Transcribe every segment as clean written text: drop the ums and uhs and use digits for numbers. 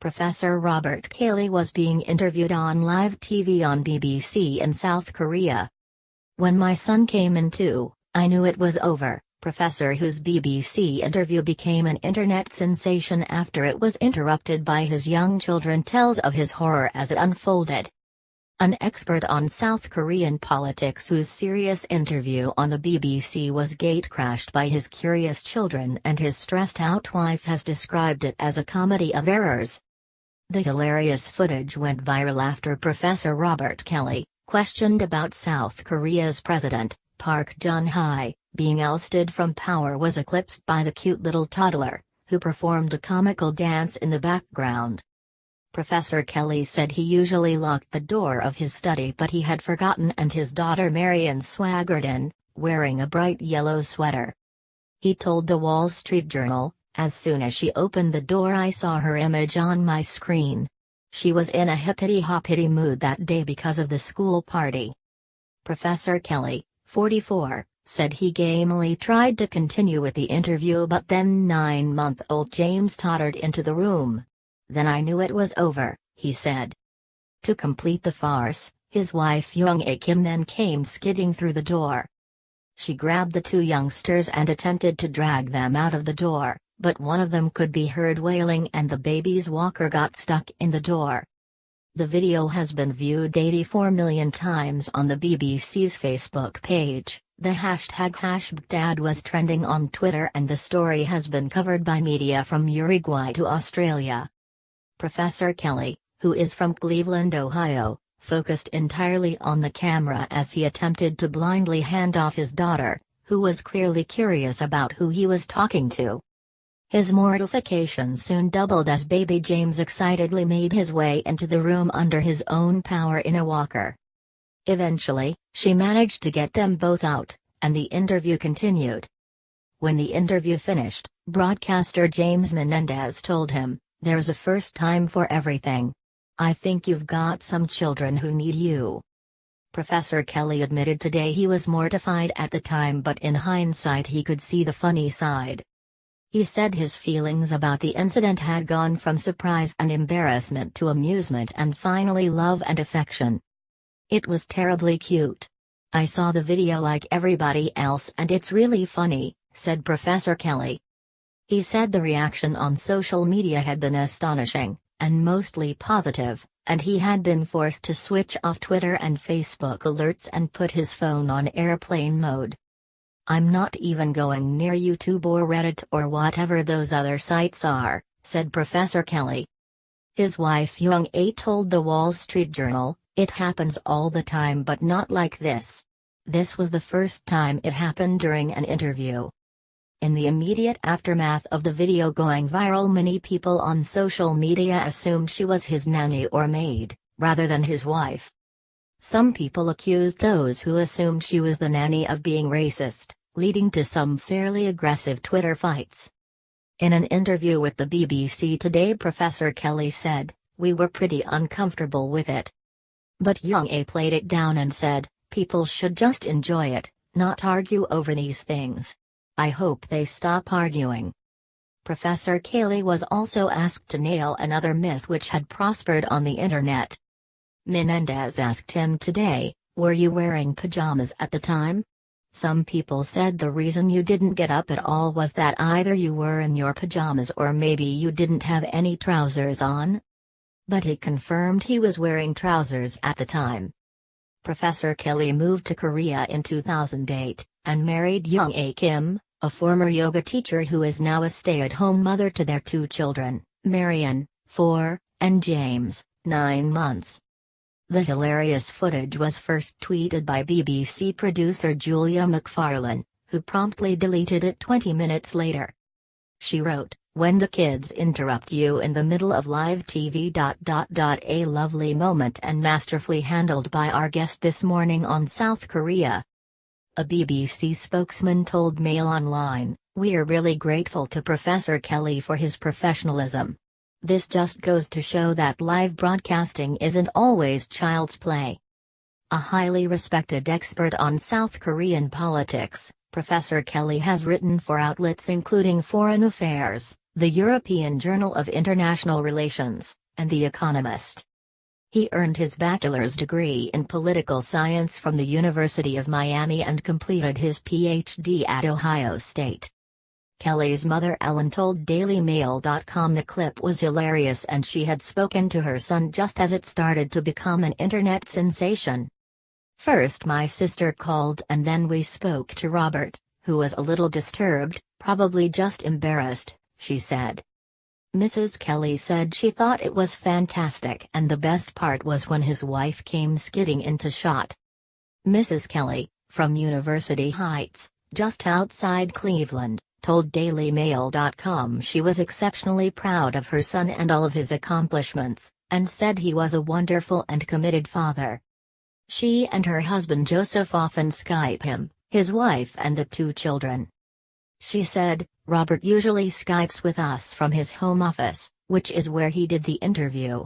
Professor Robert Kelly was being interviewed on live TV on BBC in South Korea. "When my son came in too, I knew it was over." Professor whose BBC interview became an internet sensation after it was interrupted by his young children tells of his horror as it unfolded. An expert on South Korean politics whose serious interview on the BBC was gatecrashed by his curious children and his stressed-out wife has described it as a comedy of errors. The hilarious footage went viral after Professor Robert Kelly, questioned about South Korea's President, Park Geun-hye, being ousted from power, was eclipsed by the cute little toddler, who performed a comical dance in the background. Professor Kelly said he usually locked the door of his study, but he had forgotten, and his daughter Marian swaggered in, wearing a bright yellow sweater. He told the Wall Street Journal, "As soon as she opened the door I saw her image on my screen. She was in a hippity-hoppity mood that day because of the school party." Professor Kelly, 44, said he gamely tried to continue with the interview, but then 9-month-old James tottered into the room. "Then I knew it was over," he said. To complete the farce, his wife Young-ae Kim then came skidding through the door. She grabbed the two youngsters and attempted to drag them out of the door, but one of them could be heard wailing and the baby's walker got stuck in the door. The video has been viewed 84 million times on the BBC's Facebook page. The #dad was trending on Twitter, and the story has been covered by media from Uruguay to Australia. Professor Kelly, who is from Cleveland, Ohio, focused entirely on the camera as he attempted to blindly hand off his daughter, who was clearly curious about who he was talking to. His mortification soon doubled as baby James excitedly made his way into the room under his own power in a walker. Eventually, she managed to get them both out, and the interview continued. When the interview finished, broadcaster James Menendez told him, "There's a first time for everything. I think you've got some children who need you." Professor Kelly admitted today he was mortified at the time, but in hindsight he could see the funny side. He said his feelings about the incident had gone from surprise and embarrassment to amusement and finally love and affection. "It was terribly cute. I saw the video like everybody else and it's really funny," said Professor Kelly. He said the reaction on social media had been astonishing, and mostly positive, and he had been forced to switch off Twitter and Facebook alerts and put his phone on airplane mode. "I'm not even going near YouTube or Reddit or whatever those other sites are," said Professor Kelly. His wife Young-ae told the Wall Street Journal, "It happens all the time, but not like this. This was the first time it happened during an interview." In the immediate aftermath of the video going viral, many people on social media assumed she was his nanny or maid, rather than his wife. Some people accused those who assumed she was the nanny of being racist, leading to some fairly aggressive Twitter fights. In an interview with the BBC today, Professor Kelly said, "We were pretty uncomfortable with it. But Young-ae played it down and said, people should just enjoy it, not argue over these things. I hope they stop arguing." Professor Kelly was also asked to nail another myth which had prospered on the internet. Menendez asked him today, "Were you wearing pajamas at the time? Some people said the reason you didn't get up at all was that either you were in your pajamas or maybe you didn't have any trousers on." But he confirmed he was wearing trousers at the time. Professor Kelly moved to Korea in 2008, and married Young-ae Kim, a former yoga teacher who is now a stay-at-home mother to their two children, Marian, 4, and James, 9 months. The hilarious footage was first tweeted by BBC producer Julia McFarlane, who promptly deleted it 20 minutes later. She wrote, "When the kids interrupt you in the middle of live TV. A lovely moment and masterfully handled by our guest this morning on South Korea." A BBC spokesman told Mail Online, "We're really grateful to Professor Kelly for his professionalism. This just goes to show that live broadcasting isn't always child's play." A highly respected expert on South Korean politics, Professor Kelly has written for outlets including Foreign Affairs, the European Journal of International Relations, and The Economist. He earned his bachelor's degree in political science from the University of Miami and completed his PhD at Ohio State. Kelly's mother Ellen told DailyMail.com the clip was hilarious and she had spoken to her son just as it started to become an internet sensation. "First my sister called and then we spoke to Robert, who was a little disturbed, probably just embarrassed," she said. Mrs. Kelly said she thought it was fantastic and the best part was when his wife came skidding into shot. Mrs. Kelly, from University Heights, just outside Cleveland, told DailyMail.com she was exceptionally proud of her son and all of his accomplishments, and said he was a wonderful and committed father. She and her husband Joseph often Skype him, his wife and the 2 children. She said, "Robert usually Skypes with us from his home office, which is where he did the interview.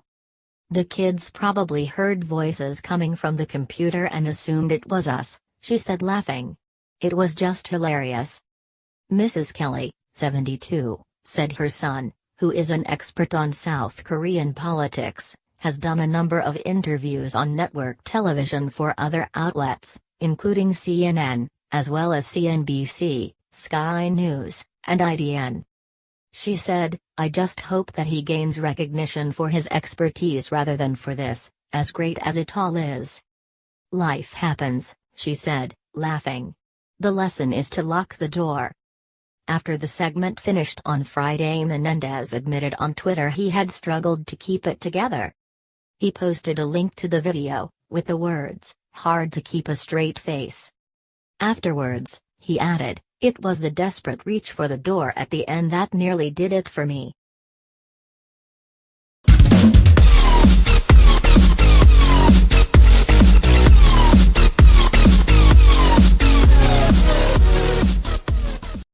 The kids probably heard voices coming from the computer and assumed it was us," she said laughing. "It was just hilarious." Mrs. Kelly, 72, said her son, who is an expert on South Korean politics, has done a number of interviews on network television for other outlets, including CNN, as well as CNBC, Sky News, and IDN. She said, "I just hope that he gains recognition for his expertise rather than for this, as great as it all is. Life happens," she said, laughing. "The lesson is to lock the door." After the segment finished on Friday, Menendez admitted on Twitter he had struggled to keep it together. He posted a link to the video, with the words, "Hard to keep a straight face." Afterwards, he added, "It was the desperate reach for the door at the end that nearly did it for me."